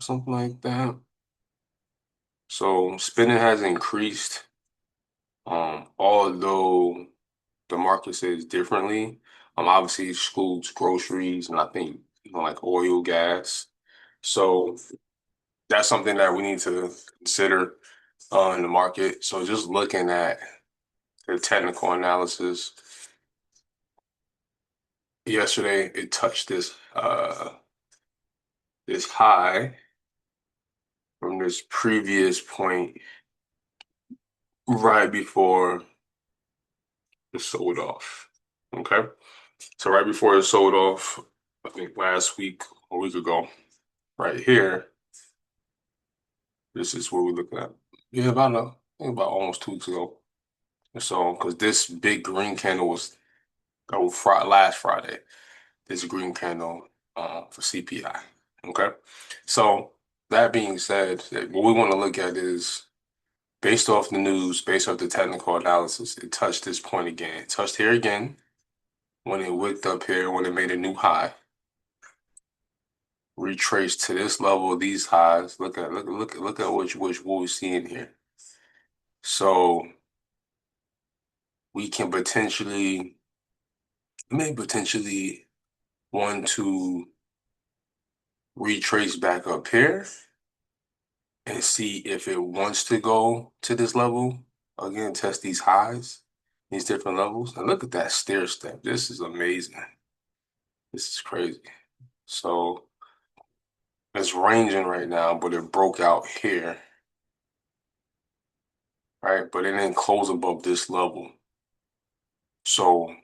something like that. So spending has increased, although the market says differently. Obviously excludes groceries and I think like oil, gas. So that's something that we need to consider in the market. So just looking at the technical analysis, yesterday it touched this high from this previous point right before it sold off. Okay. So right before it sold off, I think last week, a week ago, right here, this is what we're looking at. Yeah, I think about almost 2 weeks ago. So, because this big green candle was last Friday, this green candle for CPI. Okay. So that being said, what we want to look at is based off the news, based off the technical analysis, it touched this point again. It touched here again when it wicked up here, when it made a new high, retraced to this level, these highs. Look at what we're seeing here. So we can may potentially want to retrace back up here and see if it wants to go to this level again, test these highs, these different levels. And look at that stair step. This is amazing. This is crazy. So it's ranging right now, but it broke out here, right? But it didn't close above this level. So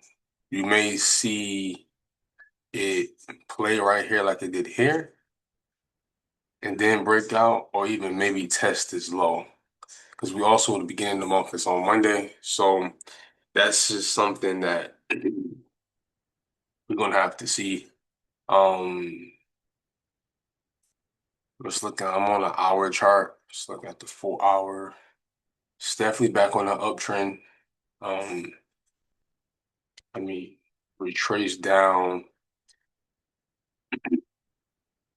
you may see it play right here like it did here, and then break out, or even maybe test this low. Because we also at the beginning of the month, it's on Monday. So that's just something that we're gonna have to see. Um, let's look at, I'm on an hour chart. Just look at the 4 hour. It's definitely back on the uptrend. Um, Let me retrace down.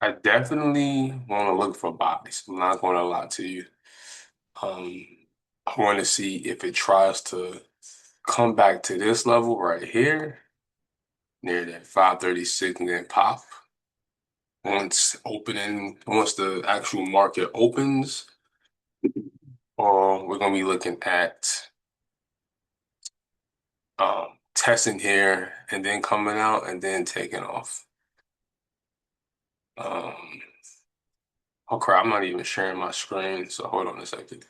I definitely want to look for buys. I'm not going to lie to you. Um, I want to see if it tries to come back to this level right here, near that 536, and then pop. Once the actual market opens, or we're going to be looking at testing here and then coming out and then taking off. Um, oh crap, I'm not even sharing my screen, so hold on a second.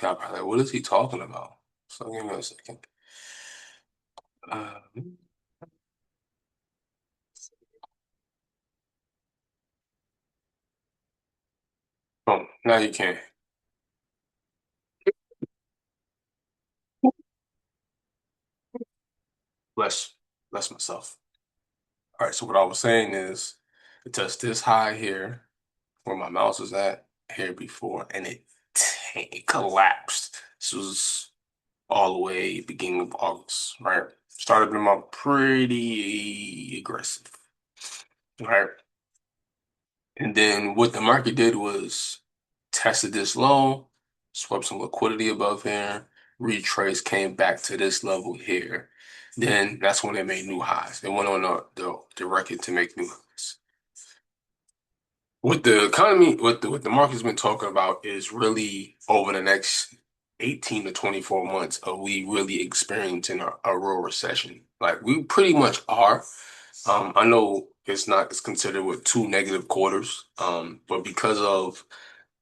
God, like, what is he talking about? So give me a second. Uh, oh, now you can. Bless, bless myself. All right, so what I was saying is, it touched this high here, where my mouse was at here before, and it collapsed. This was all the way beginning of August, right? Started them up pretty aggressive, right? And then what the market did was tested this low, swept some liquidity above here, retraced, came back to this level here. Then that's when they made new highs. They went on the record to make new highs. What the economy, what the market's been talking about is really over the next 18 to 24 months of we really experiencing a real recession. Like we pretty much are. I know it's considered with 2 negative quarters. But because of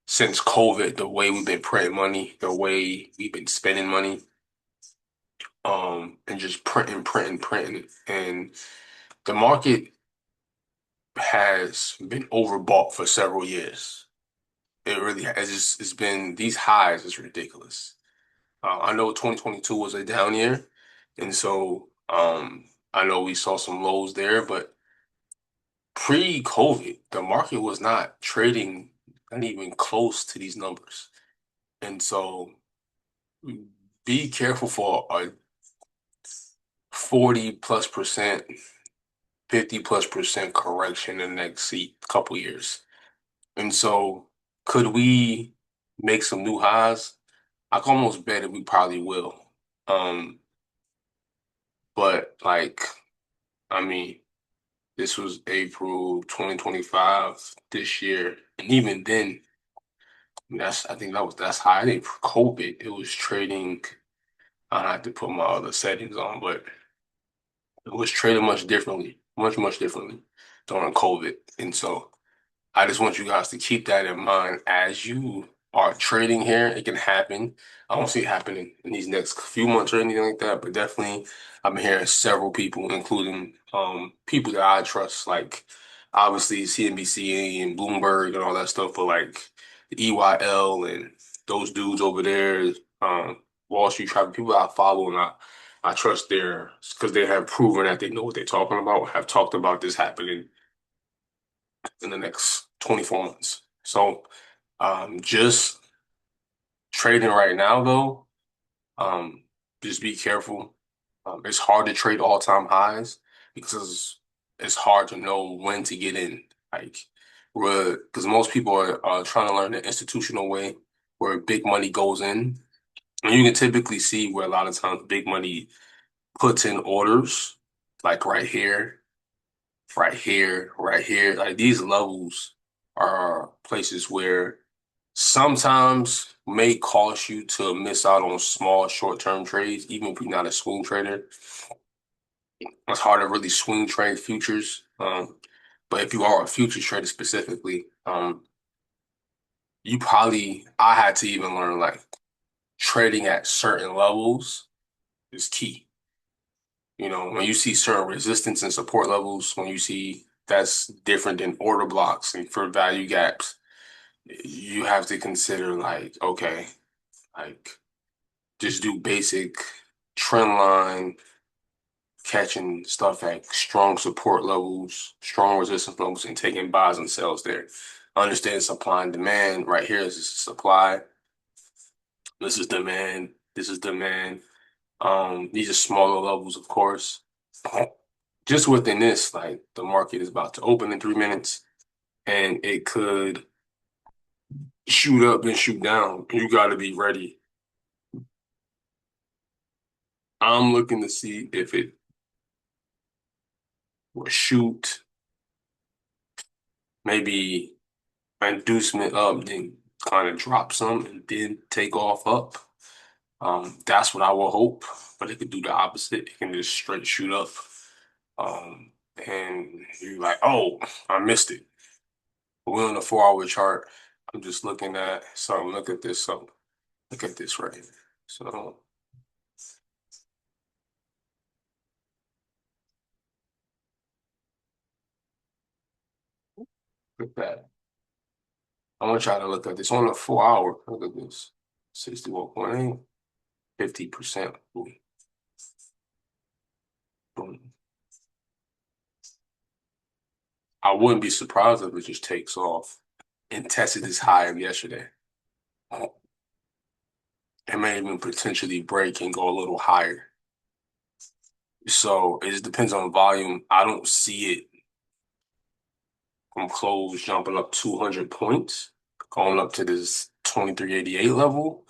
since COVID, the way we've been printing money, the way we've been spending money, and just printing, and the market has been overbought for several years. It really has. It's been these highs is ridiculous. I know 2022 was a down year, and so I know we saw some lows there, but pre-COVID, the market was not trading not even close to these numbers. And so be careful for a 40 plus percent, 50 plus percent correction in the next couple years. And so could we make some new highs? I can almost bet that we probably will. Um, but like, I mean, this was April 2025 this year. And even then, I think that's high. I think for COVID, it was trading. I have to put my other settings on, but it was trading much differently, much differently during COVID. And so I just want you guys to keep that in mind as you are trading here. It can happen. I don't see it happening in these next few months or anything like that, but definitely I've been hearing several people, including people that I trust, like obviously CNBC and Bloomberg and all that stuff, but like the EYL and those dudes over there, Wall Street Traffic, people I follow and I trust their because they have proven that they know what they're talking about, have talked about this happening in the next 24 months. So just trading right now though, um, just be careful. It's hard to trade all-time highs because it's hard to know when to get in. Like, because most people are trying to learn the institutional way where big money goes in. And you can typically see where a lot of times big money puts in orders, like right here, right here, right here. Like these levels are places where sometimes may cause you to miss out on small short-term trades, even if you're not a swing trader. It's hard to really swing trade futures. But if you are a futures trader specifically, I had to even learn like trading at certain levels is key. You know, when you see certain resistance and support levels, when you see that's different than order blocks and for value gaps, you have to consider like, okay, like just do basic trend line catching stuff at strong support levels, strong resistance levels, and taking buys and sells there. Understand supply and demand. Right here is supply. This is demand. This is demand. These are smaller levels, of course. Just within this, like the market is about to open in 3 minutes, and it could shoot up and shoot down. You got to be ready. I'm looking to see if it will shoot maybe inducement up, then kind of drop some and then take off up. That's what I will hope, but it could do the opposite. It can just straight shoot up. Um, and you're like, oh, I missed it. But we're on the 4 hour chart. I'm just looking at something. Look at this. So look at this right here. So look at that. I want y'all to look at this on the 4 hour. Look at this. 61.8, 50%. Boom, boom. I wouldn't be surprised if it just takes off and tested this high of yesterday. It may even potentially break and go a little higher. So it just depends on volume. I don't see it from close jumping up 200 points, going up to this 2388 level,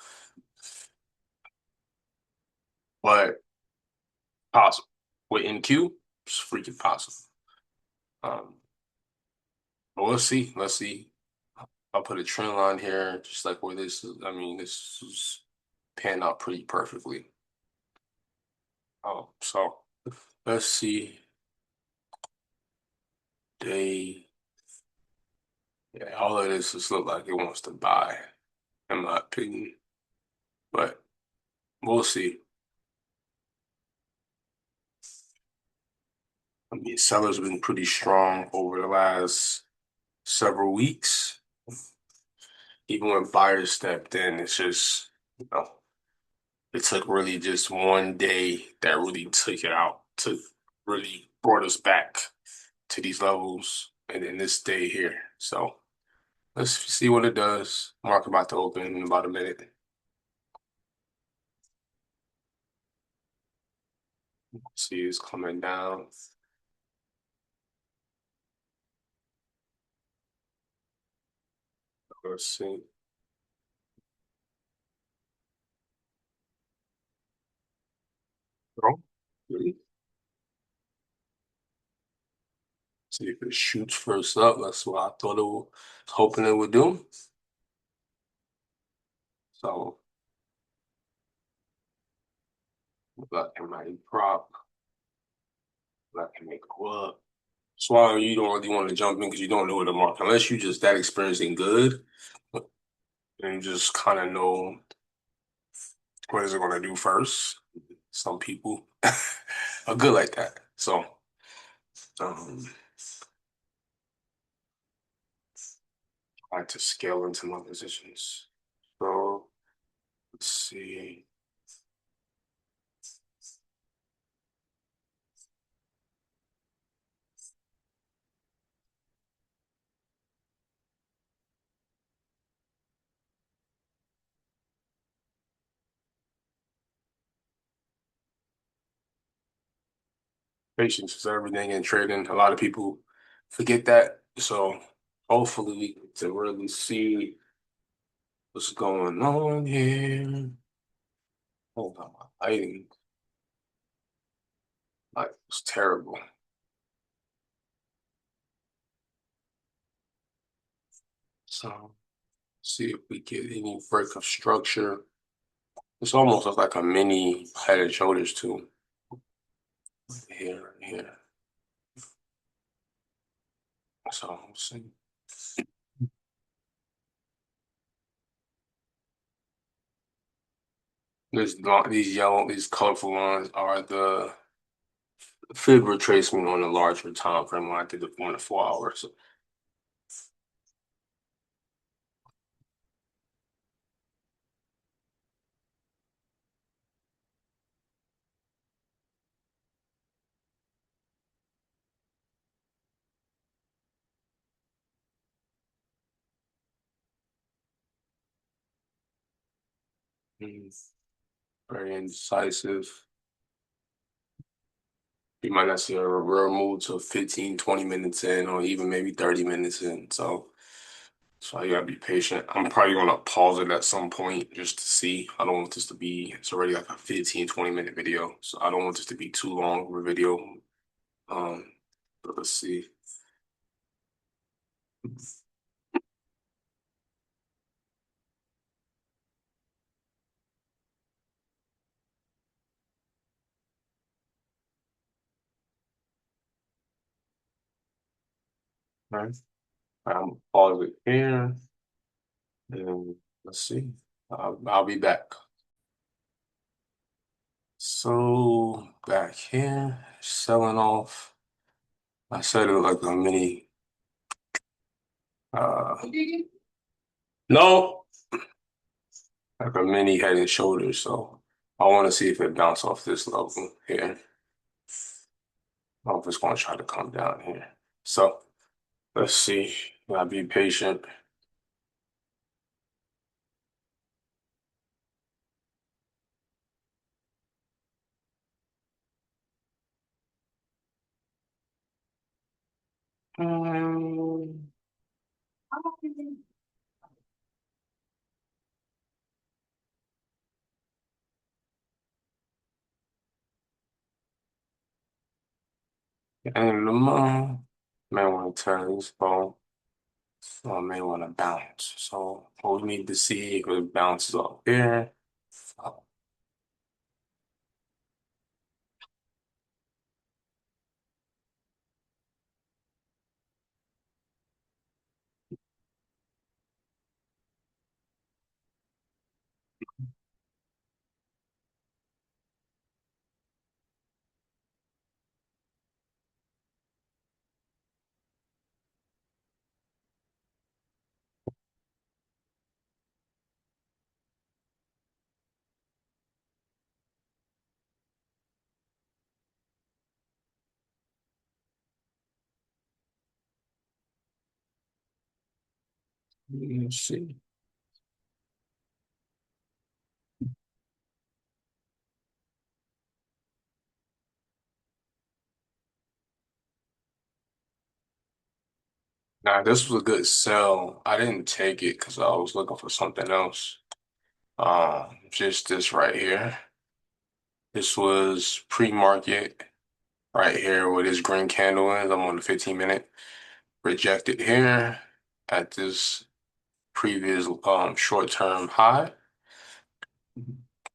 but possible. With NQ, it's freaking possible. Um, but we'll see. Let's see. I'll put a trend line here, just like where this is. I mean, this is panned out pretty perfectly. So let's see. They, yeah, all of this just look like it wants to buy, in my opinion. But we'll see. I mean, sellers have been pretty strong over the last several weeks. Even when buyers stepped in, it's just, it took really just one day that really took it out, to really brought us back to these levels and then this day here. So let's see what it does. Market about to open in about a minute. See it's coming down. Let's see. Oh, really? See if it shoots first up. That's what I thought it was hoping it would do. So that can make prop, that can make go up. That's why you don't really want to jump in because you don't know what the market, unless you just that experienced and good, and you just kind of know what is it going to do first. Some people are good like that. So, um, I like to scale into my positions. So, let's see. Patience is everything in trading. A lot of people forget that. So, hopefully, we get to really see what's going on here. Hold on, my lighting, like, it's terrible. So, see if we get any break of structure. It's almost like a mini head and shoulders too. Here, here. So, let's see. These yellow, these colorful lines are the fib retracement on the larger time frame when I did the 1 to 4 hours. Mm, very indecisive. You might not see a real move till 15, 20 minutes in, or even maybe 30 minutes in. So you gotta be patient. I'm probably gonna pause it at some point just to see. I don't want this to be, it's already like a 15, 20 minute video. So I don't want this to be too long of a video. Um, but let's see. All right. I'm pause it here. And let's see. I'll be back. So back here, selling off. I said it was like a mini. Uh, no, like a mini Head and Shoulders. So I want to see if it bounce off this level here. I'm just going to try to come down here. So let's see. Gotta be patient. Um, and the may want to turn this ball. So I may want to bounce. So we need to see if it bounces up here. Let's see. Now, this was a good sell. I didn't take it because I was looking for something else. Just this right here. This was pre-market right here where this green candle is. I'm on the 15 minute. Rejected here at this previous short-term high.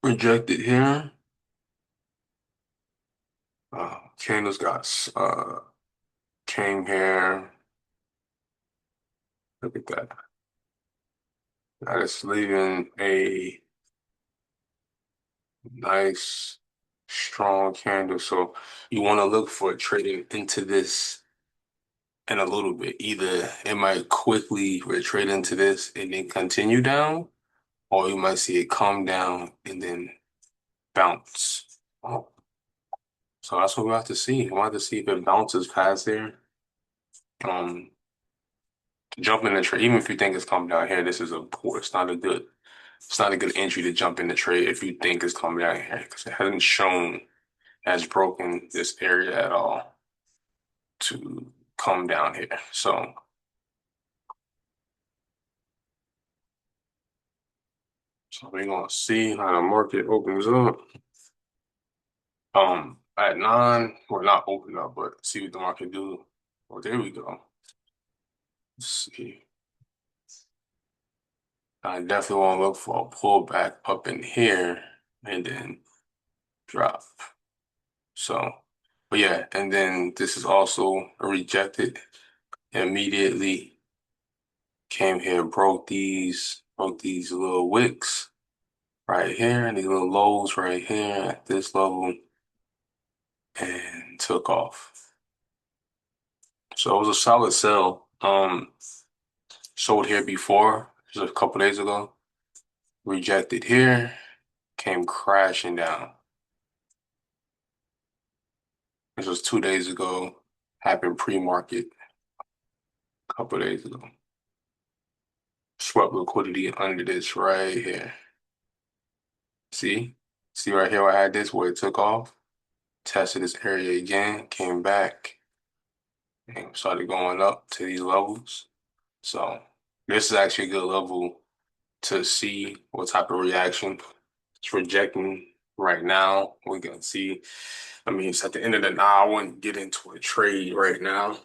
Rejected here. Candles got came here. Look at that. That is leaving a nice strong candle. So you want to look for trading into this in a little bit. Either it might quickly retreat into this and then continue down, or you might see it come down and then bounce. Oh, so that's what we have to see. We have to see if it bounces past there. Um, jump in the trade. Even if you think it's coming down here, this is a poor. It's not a good entry to jump in the trade if you think it's coming down here because it hasn't shown has broken this area at all to come down here. So we're gonna see how the market opens up. At 9, well not open up, but see what the market do. Well, there we go. Let's see. I definitely want to look for a pullback up in here and then drop. So, but yeah, and then this is also a rejected. Immediately came here, broke these little wicks right here, and these little lows right here at this level, and took off. So it was a solid sell. Sold here before, just a couple days ago. Rejected here, came crashing down. This was 2 days ago. Happened pre-market a couple days ago. Swept liquidity under this right here. See? See right here where I had this where it took off? Tested this area again, came back, and started going up to these levels. So this is actually a good level to see what type of reaction it's rejecting right now. We can see. I mean, it's at the end of the night. I wouldn't get into a trade right now.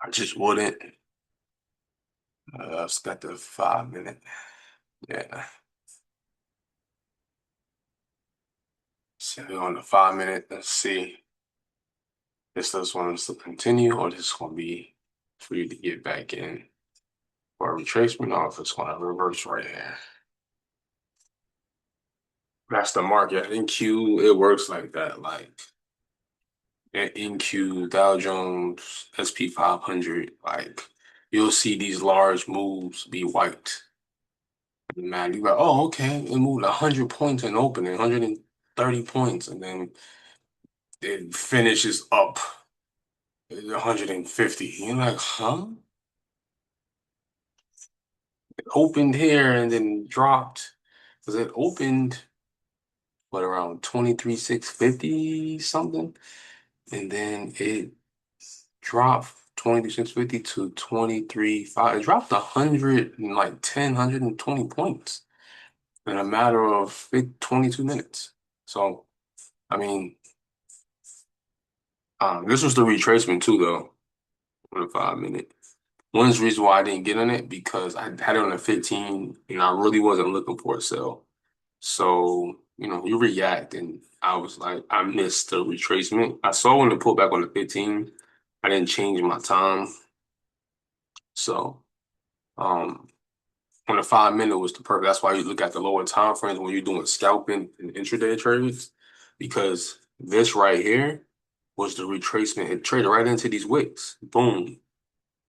I just wouldn't. It's got the 5 minute. Yeah. So we're on the 5 minute. Let's see. This wants to continue, or this is going to be for you to get back in for a retracement, or if it's going to reverse right here. That's the market. In Q, it works like that. Like in Q, Dow Jones, SP 500, like you'll see these large moves be wiped. Man, you go, oh, okay, it moved 100 points in opening, 130 points, and then it finishes up 150. You're like, huh? It opened here and then dropped because it opened what around 23,650 something, and then it dropped 23,650 to 23,500. It dropped 100 and like 10, 120 points in a matter of 22 minutes. So, I mean, this was the retracement too, though, on the 5 minute. One reason why I didn't get on it because I had it on the 15 and I really wasn't looking for a sell. So, you react and I was like, I missed the retracement. I saw when it pulled back on the 15. I didn't change my time. So, um, on the 5 minute was the perfect. That's why you look at the lower time frames when you're doing scalping and intraday trades, because this right here was the retracement. It traded right into these wicks. Boom.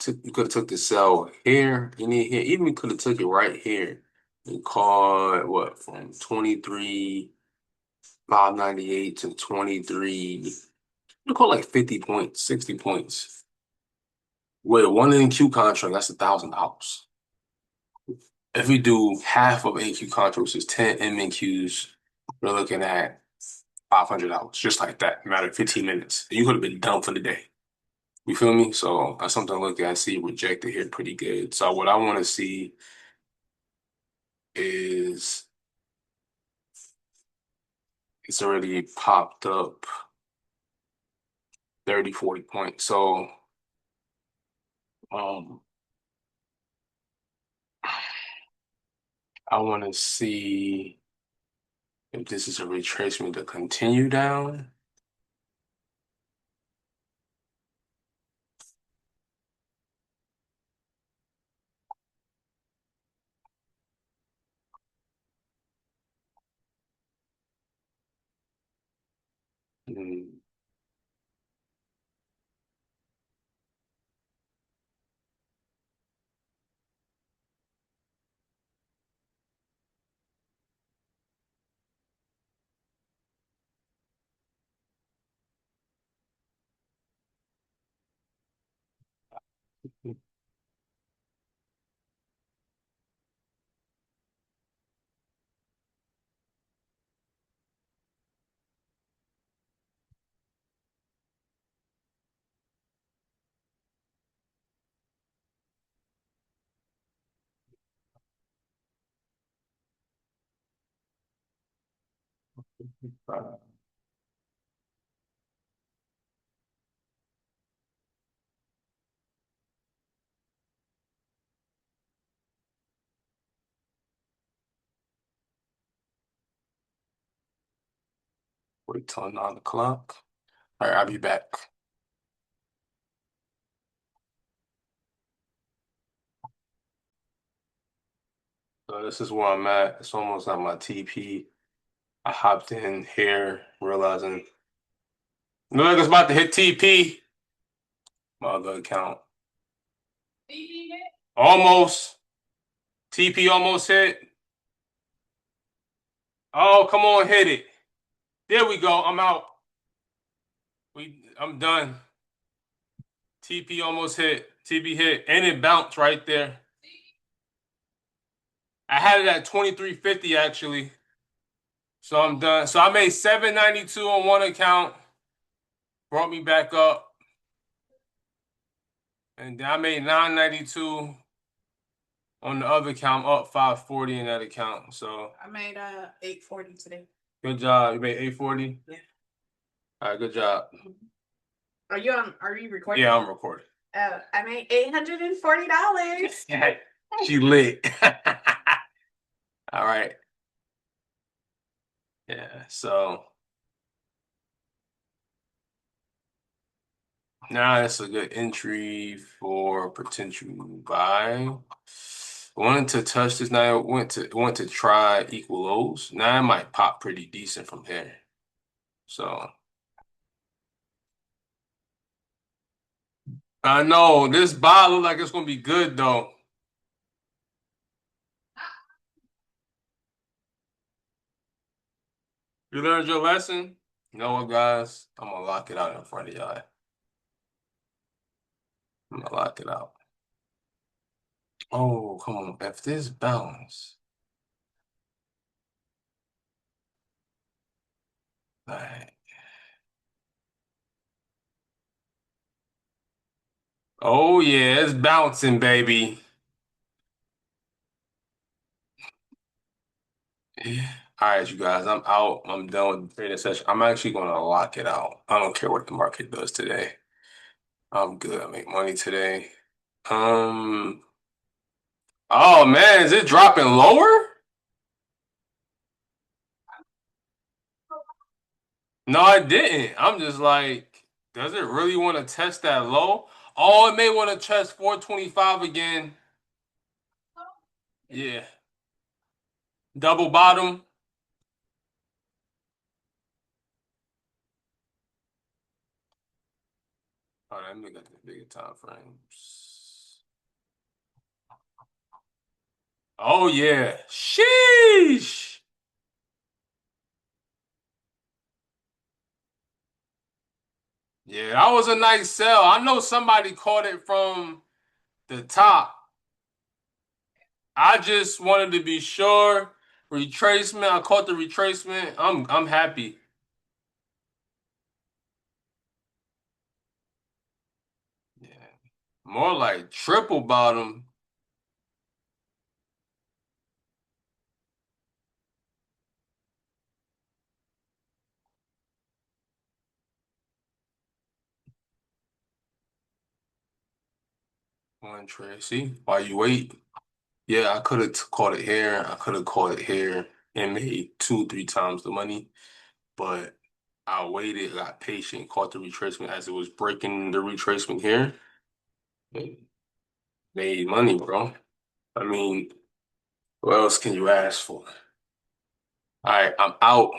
You could have took the sell here and then here. Even you could have took it right here and called what from 23,598 to 23. You call like 50 points, 60 points. With one NQ contract, that's $1,000. If we do half of NQ contract, which is 10 MNQs, we're looking at $500, just like that, matter of 15 minutes. You could have been done for the day. You feel me? So that's something to look at. I see rejected here pretty good. So what I want to see is it's already popped up 30, 40 points. So um I want to see if this is a retracement to continue down. Hmm. Uh, wait till 9 o'clock. All right, I'll be back. So this is where I'm at. It's almost at my TP. I hopped in here, realizing look like it's about to hit TP. My other account. Almost. TP almost hit. Oh, come on, hit it. There we go. I'm out. I'm done. TP almost hit. TP hit. And it bounced right there. I had it at 2350 actually. So I'm done. So I made 792 on one account. Brought me back up. And then I made 992 on the other account, up 540 in that account. So I made 840 today. good job. You made 840? Yeah. All right, good job. Are you recording? Yeah, I'm recording. I made $840. She lit. All right. Yeah, so now that's a good entry for potential buy. Wanted to touch this now. Want to try equal lows. Now it might pop pretty decent from here. So I know this buy look like it's gonna be good though. You learned your lesson? You know what, guys? I'm gonna lock it out in front of y'all. I'm gonna lock it out. Oh, come on. If this bounce, like, oh yeah, it's bouncing, baby. All right, you guys, I'm out. I'm done with the trading session. I'm actually gonna lock it out. I don't care what the market does today. I'm good. I make money today. Um, oh man, is it dropping lower? No, I didn't. I'm just like, does it really want to test that low? Oh, it may want to test 425 again. Yeah. Double bottom. All right, let me get the bigger time frames. Oh yeah. Sheesh. Yeah, that was a nice sell. I know somebody caught it from the top. I just wanted to be sure. Retracement. I caught the retracement. I'm happy. More like triple bottom. One trade. See, while you wait, yeah, I could have caught it here. I could have caught it here and made 2, 3 times the money, but I waited, got patient, caught the retracement as it was breaking the retracement here, and made money, bro. I mean, what else can you ask for? All right, I'm out.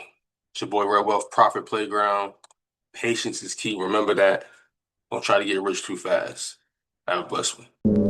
It's your boy Red Wealth Profit Playground. Patience is key. Remember that. Don't try to get rich too fast. Have a blessed one.